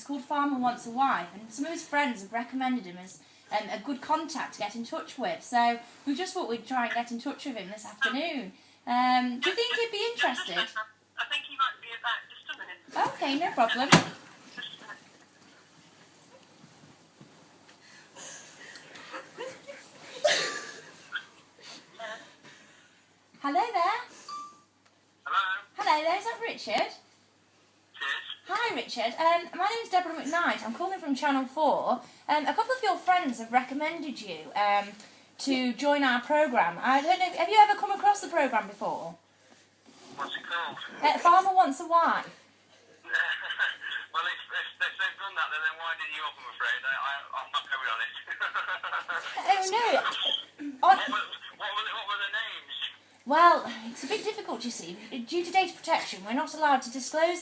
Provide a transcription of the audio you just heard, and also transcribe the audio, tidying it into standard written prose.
It's called Farmer Wants a Wife, and some of his friends have recommended him as a good contact to get in touch with. So we just thought we'd try and get in touch with him this afternoon. Do you think he'd be interested? I think he might be about just a minute. Okay, no problem. Hello there. Hello? Hello there, is that Richard? Cheers. Hi Richard, my name's Deborah McKnight. I'm calling from Channel 4. A couple of your friends have recommended you to join our programme. I don't know, have you ever come across the programme before? What's it called? Farmer Wants a Wife. Well, if they've done that, then why did you up, I'm afraid? I'm not going to be honest. Oh no. What were the names? Well, it's a bit difficult, you see. Due to data protection, we're not allowed to disclose